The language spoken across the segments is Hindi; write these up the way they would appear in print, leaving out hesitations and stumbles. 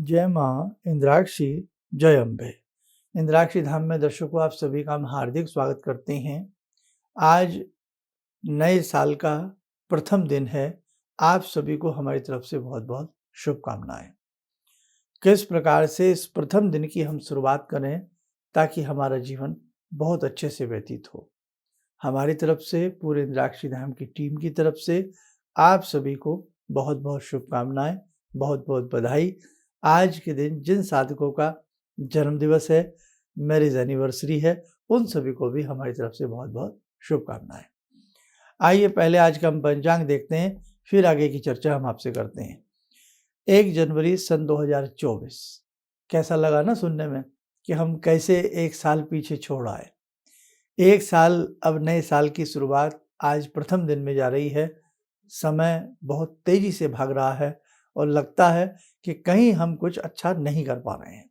जय माँ इंद्राक्षी, जय अम्बे। इंद्राक्षी धाम में दर्शकों आप सभी का हम हार्दिक स्वागत करते हैं। आज नए साल का प्रथम दिन है। आप सभी को हमारी तरफ से बहुत-बहुत शुभकामनाएं। किस प्रकार से इस प्रथम दिन की हम शुरुआत करें ताकि हमारा जीवन बहुत अच्छे से व्यतीत हो। हमारी तरफ से पूरे इंद्राक्षी धाम की टीम की तरफ से आप सभी को बहुत-बहुत शुभकामनाएं, बहुत-बहुत बधाई। आज के दिन जिन साधकों का जन्मदिवस है, मैरिज एनिवर्सरी है, उन सभी को भी हमारी तरफ से बहुत-बहुत शुभकामनाएं। आइए पहले आज का हम पंचांग देखते हैं, फिर आगे की चर्चा हम आपसे करते हैं। 1 जनवरी सन 2024 कैसा लगा ना सुनने में कि हम कैसे एक साल पीछे छोड़ आए। एक साल अब नए साल की शुरुआत आज प्रथम दिन में जा रही है। समय बहुत तेजी से भाग रहा है और लगता है कि कहीं हम कुछ अच्छा नहीं कर पा रहे हैं।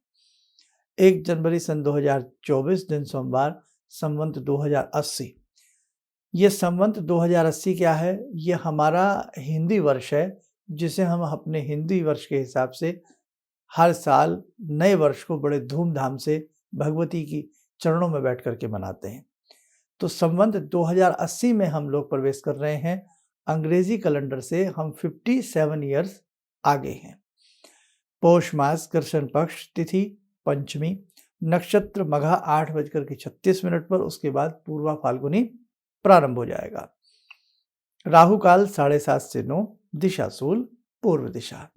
1 जनवरी सन 2024 दिन सोमवार, संवत 2080। ये संवत 2080 क्या है? ये हमारा हिंदी वर्ष है, जिसे हम अपने हिंदी वर्ष के हिसाब से हर साल नए वर्ष को बड़े धूमधाम से भगवती की चरणों में बैठ कर के मनाते हैं। तो संवत 2080 में हम लोग प्रवेश कर रहे हैं। अंग्रेजी कैलेंडर से हम 57 ईयर्स आगे हैं। पौष मास कृष्ण पक्ष तिथि पंचमी, नक्षत्र मघा 8:36 पर, उसके बाद पूर्वा फाल्गुनी प्रारंभ हो जाएगा। राहु काल 7:30 से 9, दिशा शूल पूर्व दिशा।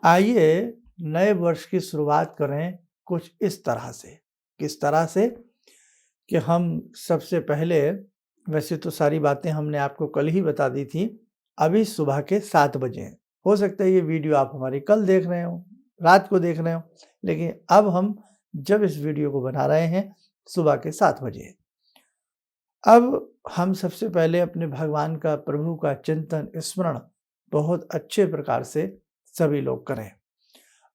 आइए नए वर्ष की शुरुआत करें कुछ इस तरह से। किस तरह से कि हम सबसे पहले, वैसे तो सारी बातें हमने आपको कल ही बता दी थी, अभी सुबह के 7 बजे हैं। हो सकता है ये वीडियो आप हमारी कल देख रहे हो, रात को देख रहे हो, लेकिन अब हम जब इस वीडियो को बना रहे हैं सुबह के 7 बजे। अब हम सबसे पहले अपने भगवान का, प्रभु का चिंतन स्मरण बहुत अच्छे प्रकार से सभी लोग करें।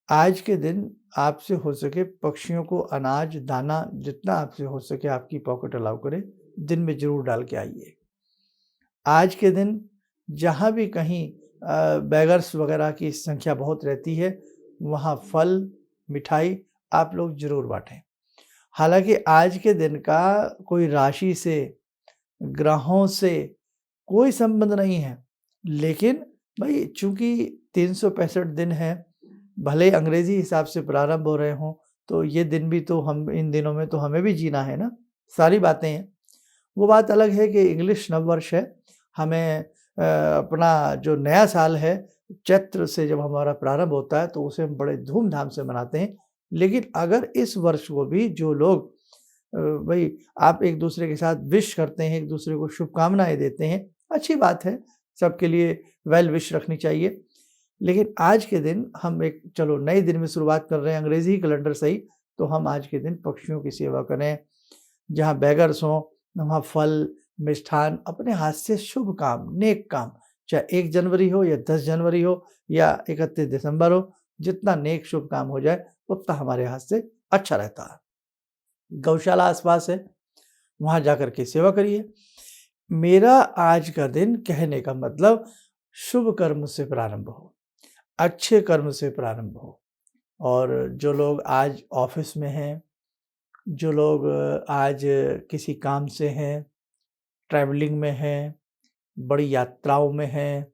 आज के दिन आपसे हो सके पक्षियों को अनाज दाना जितना आपसे हो सके आपकी पॉकेट अलाउ करे, दिन में जरूर डाल के आइए। आज के दिन जहाँ भी कहीं बेगर्स वगैरह की संख्या बहुत रहती है, वहाँ फल मिठाई आप लोग जरूर बांटें। हालांकि आज के दिन का कोई राशि से, ग्रहों से कोई संबंध नहीं है, लेकिन भाई चूंकि 365 दिन है, भले अंग्रेजी हिसाब से प्रारंभ हो रहे हों, तो ये दिन भी तो हम इन दिनों में तो हमें भी जीना है ना, सारी बातें हैं। वो बात अलग है कि इंग्लिश नववर्ष है, हमें अपना जो नया साल है चैत्र से जब हमारा प्रारंभ होता है तो उसे हम बड़े धूमधाम से मनाते हैं। लेकिन अगर इस वर्ष को भी जो लोग भाई आप एक दूसरे के साथ विश करते हैं, एक दूसरे को शुभकामनाएं देते हैं, अच्छी बात है, सबके लिए वेल विश रखनी चाहिए। लेकिन आज के दिन हम एक चलो नए दिन में शुरुआत कर रहे हैं, अंग्रेजी कैलेंडर से ही, तो हम आज के दिन पक्षियों की सेवा करें। जहाँ बेगर्स हों वहाँ फल मिष्ठान, अपने हाथ से शुभ काम, नेक काम, चाहे 1 जनवरी हो या 10 जनवरी हो या 31 दिसंबर हो, जितना नेक शुभ काम हो जाए उतना हमारे हाथ से अच्छा रहता है। गौशाला आसपास है, वहाँ जाकर के सेवा करिए। मेरा आज का दिन कहने का मतलब शुभ कर्म से प्रारंभ हो, अच्छे कर्म से प्रारंभ हो। और जो लोग आज ऑफिस में हैं, जो लोग आज किसी काम से हैं, ट्रैवलिंग में हैं, बड़ी यात्राओं में हैं,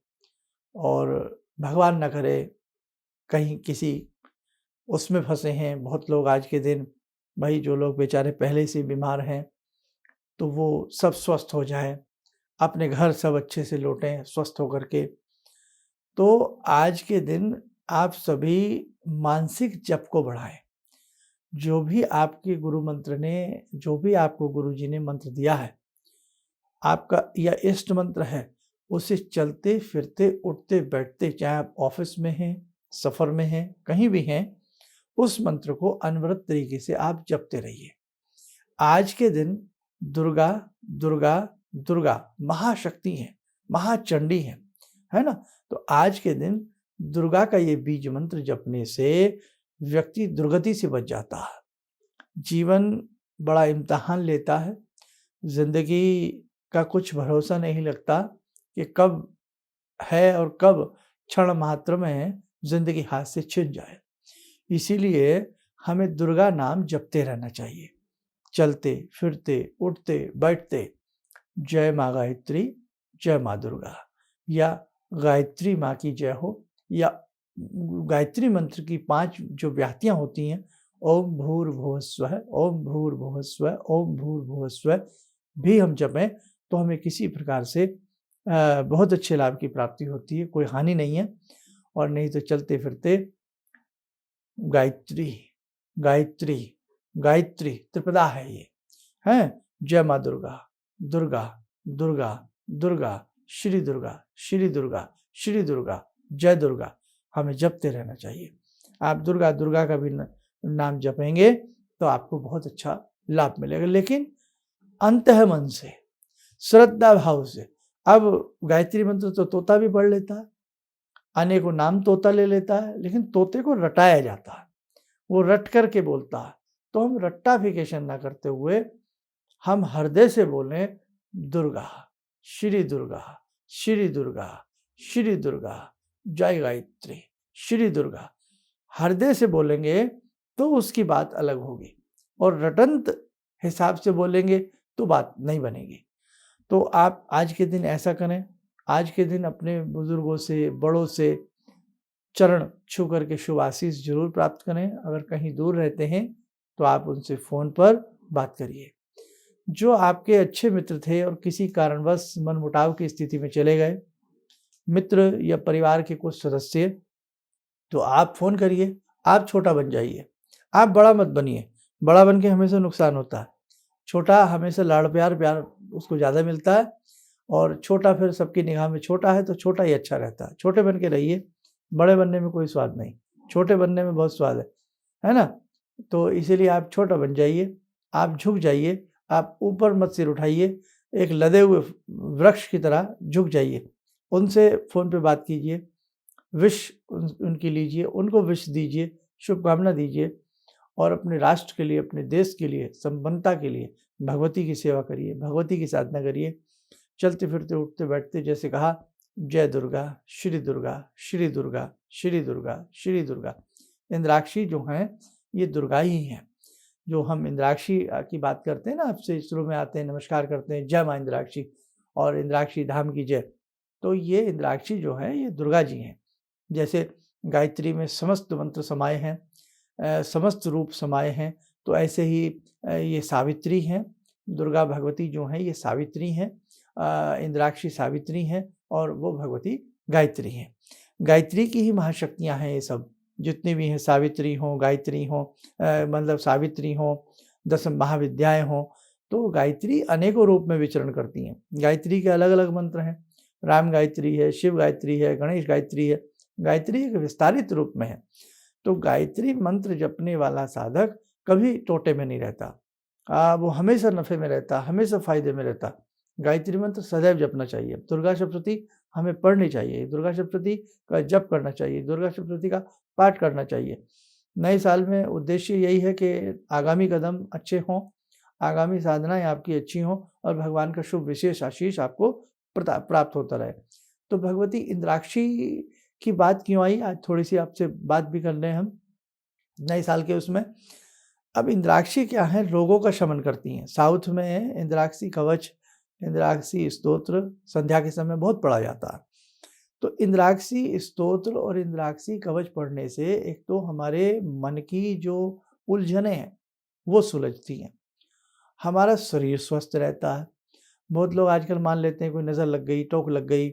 और भगवान न करे कहीं किसी उसमें फंसे हैं, बहुत लोग आज के दिन, भाई जो लोग बेचारे पहले से बीमार हैं, तो वो सब स्वस्थ हो जाएं, अपने घर सब अच्छे से लौटें स्वस्थ होकर के। तो आज के दिन आप सभी मानसिक जप को बढ़ाएं। जो भी आपके गुरु मंत्र ने, जो भी आपको गुरुजी ने मंत्र दिया है, आपका या इष्ट मंत्र है, उसे चलते फिरते उठते बैठते, चाहे आप ऑफिस में हैं, सफर में हैं, कहीं भी हैं, उस मंत्र को अनवरत तरीके से आप जपते रहिए। आज के दिन दुर्गा दुर्गा दुर्गा महाशक्ति है, महाचंडी है ना। तो आज के दिन दुर्गा का ये बीज मंत्र जपने से व्यक्ति दुर्गति से बच जाता है। जीवन बड़ा इम्तिहान लेता है, जिंदगी का कुछ भरोसा नहीं लगता कि कब है और कब क्षण मात्र में जिंदगी हाथ से छिन जाए। इसीलिए हमें दुर्गा नाम जपते रहना चाहिए, चलते फिरते उठते बैठते। जय माँ गायत्री, जय माँ दुर्गा, या गायत्री माँ की जय हो, या गायत्री मंत्र की 5 जो व्याहतियाँ होती हैं, ओम भूर्भुवः स्वः, ओम भूर्भुवः स्वः, ओम भूर्भुवः स्वः भी हम जपें तो हमें किसी प्रकार से बहुत अच्छे लाभ की प्राप्ति होती है, कोई हानि नहीं है। और नहीं तो चलते फिरते गायत्री गायत्री गायत्री त्रिपदा है ये, हैं? जय माँ दुर्गा, दुर्गा दुर्गा दुर्गा, श्री दुर्गा श्री दुर्गा श्री दुर्गा, जय दुर्गा हमें जपते रहना चाहिए। आप दुर्गा दुर्गा का भी नाम जपेंगे तो आपको बहुत अच्छा लाभ मिलेगा, लेकिन अंतः मन से, श्रद्धा भाव से। अब गायत्री मंत्र तो तोता भी पढ़ लेता है, अनेकों नाम तोता ले लेता है, लेकिन तोते को रटाया जाता है, वो रट करके बोलता है। तो हम रट्टाफिकेशन ना करते हुए हम हृदय से बोलें दुर्गा श्री दुर्गा श्री दुर्गा श्री दुर्गा, जय गायत्री श्री दुर्गा। हृदय से बोलेंगे तो उसकी बात अलग होगी, और रटंत हिसाब से बोलेंगे तो बात नहीं बनेगी। तो आप आज के दिन ऐसा करें, आज के दिन अपने बुजुर्गों से, बड़ों से चरण छू करके शुभ आशीष जरूर प्राप्त करें। अगर कहीं दूर रहते हैं तो आप उनसे फ़ोन पर बात करिए। जो आपके अच्छे मित्र थे और किसी कारणवश मनमुटाव की स्थिति में चले गए, मित्र या परिवार के कुछ सदस्य, तो आप फ़ोन करिए, आप छोटा बन जाइए, आप बड़ा मत बनिए। बड़ा बन के हमेशा नुकसान होता है। छोटा हमेशा लाड़ प्यार उसको ज़्यादा मिलता है, और छोटा फिर सबकी निगाह में छोटा है तो छोटा ही अच्छा रहता है। छोटे बन के रहिए, बड़े बनने में कोई स्वाद नहीं, छोटे बनने में बहुत स्वाद है ना? तो इसीलिए आप छोटा बन जाइए, आप झुक जाइए, आप ऊपर मत सिर उठाइए, एक लदे हुए वृक्ष की तरह झुक जाइए। उनसे फ़ोन पे बात कीजिए, विश उनकी लीजिए, उनको विश दीजिए, शुभकामना दीजिए, और अपने राष्ट्र के लिए, अपने देश के लिए, संपन्नता के लिए भगवती की सेवा करिए, भगवती की साधना करिए। चलते फिरते उठते बैठते जैसे कहा, जय दुर्गा श्री दुर्गा श्री दुर्गा श्री दुर्गा श्री दुर्गा। इंद्राक्षी जो हैं ये दुर्गा ही हैं। जो हम इंद्राक्षी की बात करते हैं ना, आपसे शुरू में आते हैं, नमस्कार करते हैं, जय माँ इंद्राक्षी और इंद्राक्षी धाम की जय। तो ये इंद्राक्षी जो है ये दुर्गा जी हैं। जैसे गायत्री में समस्त मंत्र समाये हैं, समस्त रूप समाये हैं, तो ऐसे ही ये सावित्री हैं। दुर्गा भगवती जो हैं ये सावित्री हैं, इंद्राक्षी सावित्री हैं, और वो भगवती गायत्री हैं। गायत्री की ही महाशक्तियाँ हैं ये सब, जितनी भी हैं, सावित्री हों, गायत्री हों, मतलब सावित्री हों, 10 महाविद्याएँ हों, तो गायत्री अनेकों रूप में विचरण करती हैं। गायत्री के अलग अलग मंत्र हैं, राम गायत्री है, शिव गायत्री है, गणेश गायत्री है। गायत्री एक विस्तारित रूप में है। तो गायत्री मंत्र जपने वाला साधक कभी टोटे में नहीं रहता, वो हमेशा नफ़े में रहता, हमेशा फ़ायदे में रहता। गायत्री मंत्र सदैव जपना चाहिए। दुर्गा सप्तशती हमें पढ़नी चाहिए, दुर्गा सप्तशती का जप करना चाहिए, दुर्गा सप्तशती का पाठ करना चाहिए। नए साल में उद्देश्य यही है कि आगामी कदम अच्छे हों, आगामी साधनाएँ आपकी अच्छी हों, और भगवान का शुभ विशेष आशीष आपको प्राप्त होता रहे। तो भगवती इंद्राक्षी की बात क्यों आई, आज थोड़ी सी आपसे बात भी कर लें हम नए साल के उसमें। अब इंद्राक्षी क्या है, रोगों का शमन करती हैं। साउथ में इंद्राक्षी कवच, इंद्राक्षी स्तोत्र संध्या के समय बहुत पढ़ा जाता है। तो इंद्राक्षी स्तोत्र और इंद्राक्षी कवच पढ़ने से एक तो हमारे मन की जो उलझनें हैं वो सुलझती हैं, हमारा शरीर स्वस्थ रहता है। बहुत लोग आजकल मान लेते हैं कोई नज़र लग गई, टोक लग गई,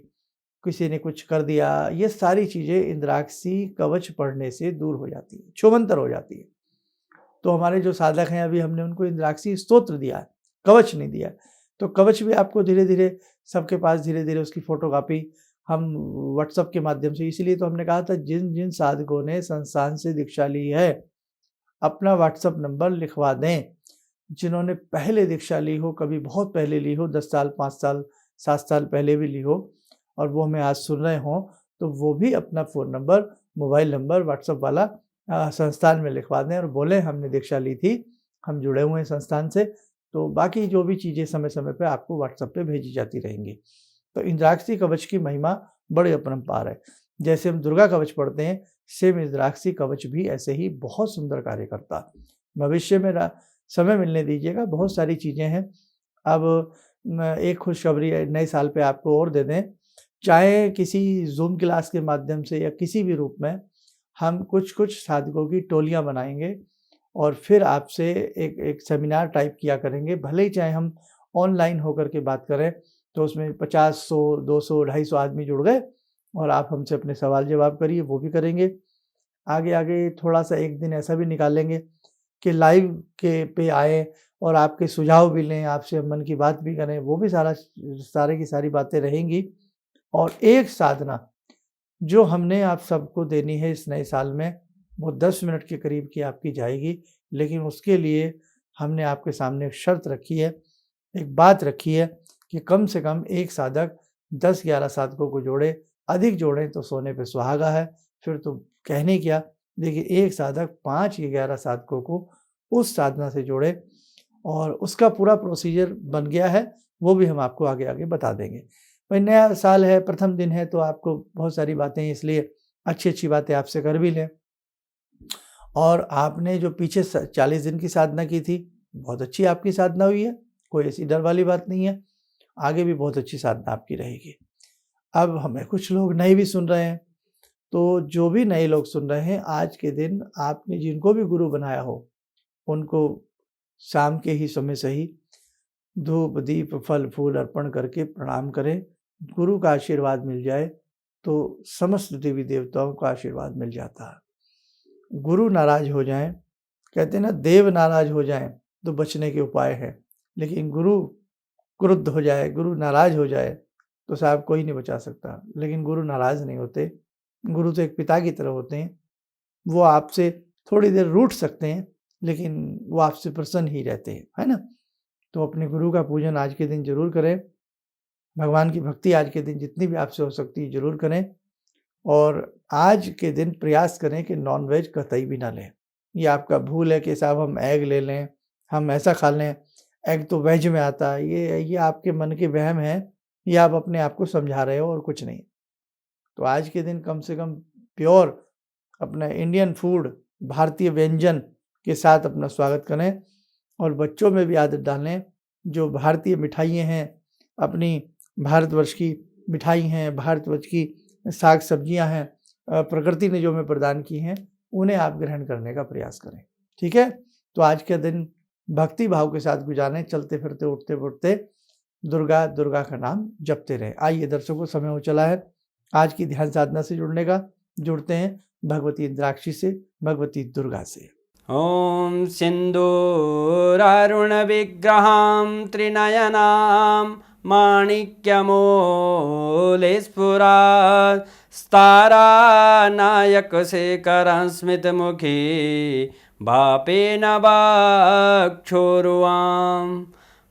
किसी ने कुछ कर दिया, ये सारी चीज़ें इंद्राक्षी कवच पढ़ने से दूर हो जाती है, छूमंतर हो जाती है। तो हमारे जो साधक हैं, अभी हमने उनको इंद्राक्षी स्तोत्र दिया है, कवच नहीं दिया। तो कवच भी आपको धीरे धीरे सबके पास, धीरे धीरे उसकी फ़ोटोकॉपी हम व्हाट्सएप के माध्यम से, इसीलिए तो हमने कहा था जिन जिन साधकों ने संस्थान से दीक्षा ली है अपना व्हाट्सएप नंबर लिखवा दें। जिन्होंने पहले दीक्षा ली हो, कभी बहुत पहले ली हो, 10 साल, 5 साल, 7 साल पहले भी ली हो, और वो हमें आज सुन रहे हों, तो वो भी अपना phone number, mobile number WhatsApp वाला संस्थान में लिखवा दें और बोलें हमने दीक्षा ली थी, हम जुड़े हुए हैं संस्थान से। तो बाकी जो भी चीज़ें समय समय पे आपको व्हाट्सएप पे भेजी जाती रहेंगी। तो इंद्राक्षी कवच की महिमा बड़ी अपरंपार है। जैसे हम दुर्गा कवच पढ़ते हैं, सेम रुद्राक्षी कवच भी ऐसे ही बहुत सुंदर कार्य करता है। भविष्य में समय मिलने दीजिएगा, बहुत सारी चीज़ें हैं। अब एक खुशखबरी नए साल पे आपको और दे दें, चाहे किसी ज़ूम क्लास के माध्यम से या किसी भी रूप में हम कुछ साधकों की टोलियाँ बनाएँगे और फिर आपसे एक सेमिनार टाइप किया करेंगे। भले ही चाहे हम ऑनलाइन होकर के बात करें, तो उसमें 50, 100, 200, 250 आदमी जुड़ गए और आप हमसे अपने सवाल जवाब करिए, वो भी करेंगे। आगे थोड़ा-सा एक दिन ऐसा भी निकालेंगे कि लाइव पे आएँ और आपके सुझाव भी लें, आपसे मन की बात भी करें, वो भी सारी की सारी बातें रहेंगी। और एक साधना जो हमने आप सबको देनी है इस नए साल में, वो 10 मिनट के करीब की आपकी जाएगी। लेकिन उसके लिए हमने आपके सामने एक शर्त रखी है, एक बात रखी है कि कम से कम एक साधक 10-11 साधकों को जोड़े, अधिक जोड़ें तो सोने पे सुहागा है, फिर तो कहने क्या। देखिए, एक साधक 5 या 11 साधकों को उस साधना से जोड़े और उसका पूरा प्रोसीजर बन गया है, वो भी हम आपको आगे बता देंगे। भाई, नया साल है, प्रथम दिन है, तो आपको बहुत सारी बातें, इसलिए अच्छी-अच्छी बातें आपसे कर भी लें। और आपने जो पीछे 40 दिन की साधना की थी, बहुत अच्छी आपकी साधना हुई है, कोई ऐसी डर वाली बात नहीं है। आगे भी बहुत अच्छी साधना आपकी रहेगी। अब हमें कुछ लोग नए भी सुन रहे हैं, तो जो भी नए लोग सुन रहे हैं, आज के दिन आपने जिनको भी गुरु बनाया हो, उनको शाम के ही समय से ही धूप, दीप, फल, फूल अर्पण करके प्रणाम करें। गुरु का आशीर्वाद मिल जाए, तो समस्त देवी देवताओं का आशीर्वाद मिल जाता है। गुरु नाराज हो जाएँ, कहते हैं ना, देव नाराज हो जाएँ तो बचने के उपाय हैं, लेकिन गुरु क्रुद्ध हो जाए, गुरु नाराज हो जाए, तो साहब कोई नहीं बचा सकता। लेकिन गुरु नाराज नहीं होते, गुरु तो एक पिता की तरह होते हैं। वो आपसे थोड़ी देर रूठ सकते हैं, लेकिन वो आपसे प्रसन्न ही रहते हैं, है ना? तो अपने गुरु का पूजन आज के दिन ज़रूर करें। भगवान की भक्ति आज के दिन जितनी भी आपसे हो सकती है ज़रूर करें। और आज के दिन प्रयास करें कि नॉन-वेज कतई भी ना लें। ये आपका भूल है कि साहब हम एग ले लें, हम ऐसा खा लें, एग तो वेज में आता है। ये आपके मन के वहम हैं, ये आप अपने आप को समझा रहे हो और कुछ नहीं। तो आज के दिन कम से कम प्योर अपना इंडियन फूड, भारतीय व्यंजन के साथ अपना स्वागत करें और बच्चों में भी आदत डालें। जो भारतीय मिठाइयाँ हैं, अपनी भारतवर्ष की मिठाई हैं, भारतवर्ष की साग-सब्जियाँ हैं, प्रकृति ने जो हमें प्रदान की हैं, उन्हें आप ग्रहण करने का प्रयास करें। ठीक है? तो आज के दिन भक्ति भाव के साथ गुजारें, चलते-फिरते, उठते-बैठते दुर्गा, दुर्गा का नाम जपते रहें। आइए दर्शकों, समय हो चला है आज की ध्यान साधना से जुड़ने का। जुड़ते हैं भगवती इंद्राक्षी से, भगवती दुर्गा से। ॐ सिन्दूरारुणविग्रहां त्रिनयनां माणिक्यमूलस्फुरात् स्तारानायकशेखरं स्मितमुखी वापेन वक्षोरुवां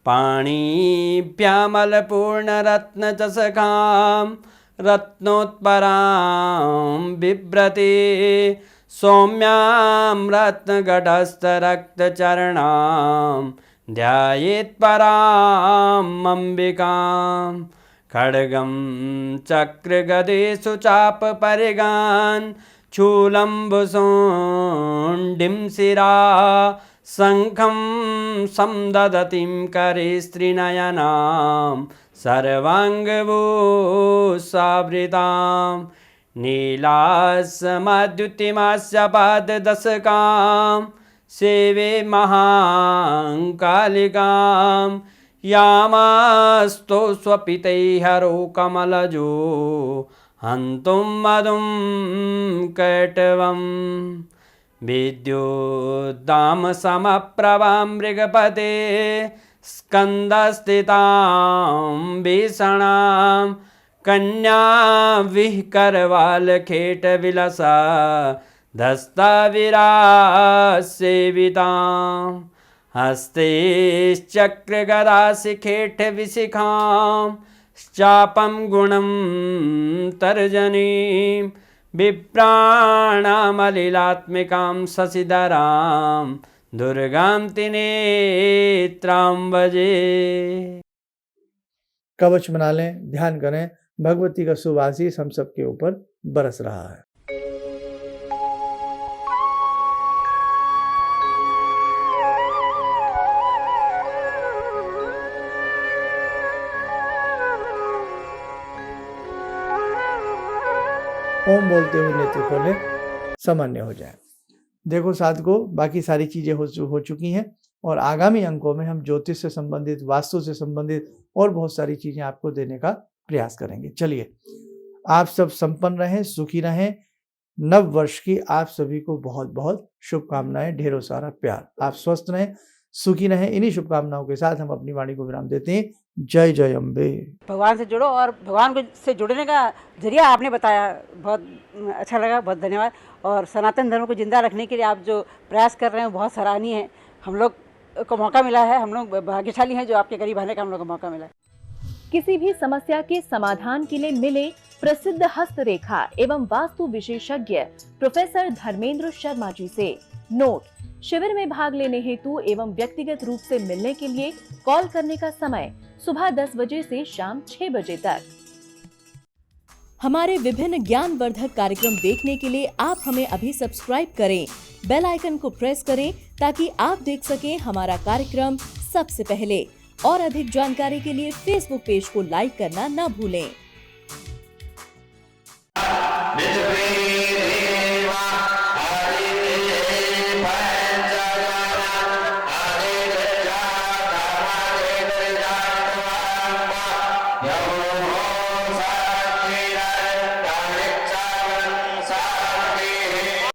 पाणिभ्यामलपूर्णरत्नचषकां रत्नोत्परां बिभ्रति सौम्यां रत्नघटस्थरक्तचरणां ध्यायेत्परामम्बिकां खड्गं चक्रगदेषु चापपरिगान् शूलम्बुशोण्डिं शिरा शङ्खं संदधतीं करे स्त्रीनयनां सर्वाङ्गभूषावृतां नीलास्मद्युतिमास्य पाददशकां सेवे महाकालिकां यामास्तो स्वपितैहरो कमलजो हन्तुं मधुं कैटवम् विद्युद्दामसमप्रभां मृगपते स्कन्दस्थितां भीषणां कन्या विहकरवालखेटविलसा धस्ताविरासेवितां हस्तैश्चक्रगदाशिखेटविशिखां चापं गुणं तर्जनीं विप्राणामलिलात्मिकां शशिधरां दुर्गां त्रिनेत्रां भजे। कवच बना लें, ध्यान करें, भगवती का शुभ आशीष हम सबके ऊपर बरस रहा है। ओम बोलते हुए नेत्र खोलें, सामान्य हो जाए। देखो साधकों, बाकी सारी चीज़ें हो चुकी हैं और आगामी अंकों में हम ज्योतिष से संबंधित, वास्तु से संबंधित और बहुत सारी चीज़ें आपको देने का प्रयास करेंगे। चलिए, आप सब संपन्न रहें, सुखी रहें। नव वर्ष की आप सभी को बहुत बहुत शुभकामनाएं, ढेरों सारा प्यार। आप स्वस्थ रहें, सुखी रहें। इन्हीं शुभकामनाओं के साथ हम अपनी वाणी को विराम देते हैं। जय जय अम्बे। भगवान से जुड़ो और भगवान को से जुड़ने का जरिया आपने बताया, बहुत अच्छा लगा, बहुत धन्यवाद। और सनातन धर्म को जिंदा रखने के लिए आप जो प्रयास कर रहे हैं बहुत सराहनीय है। हम लोग को मौका मिला है, हम लोग भाग्यशाली हैं जो आपके करीब आने का हम लोग को मौका मिला है। किसी भी समस्या के समाधान के लिए मिले प्रसिद्ध हस्तरेखा एवं वास्तु विशेषज्ञ प्रोफेसर धर्मेंद्र शर्मा जी से। नोट: शिविर में भाग लेने हेतु एवं व्यक्तिगत रूप से मिलने के लिए कॉल करने का समय सुबह 10 बजे से शाम 6 बजे तक। हमारे विभिन्न ज्ञानवर्धक कार्यक्रम देखने के लिए आप हमें अभी सब्सक्राइब करें, बेल आइकन को प्रेस करें ताकि आप देख सकें हमारा कार्यक्रम सबसे पहले। और अधिक जानकारी के लिए फेसबुक पेज को लाइक करना न भूलें।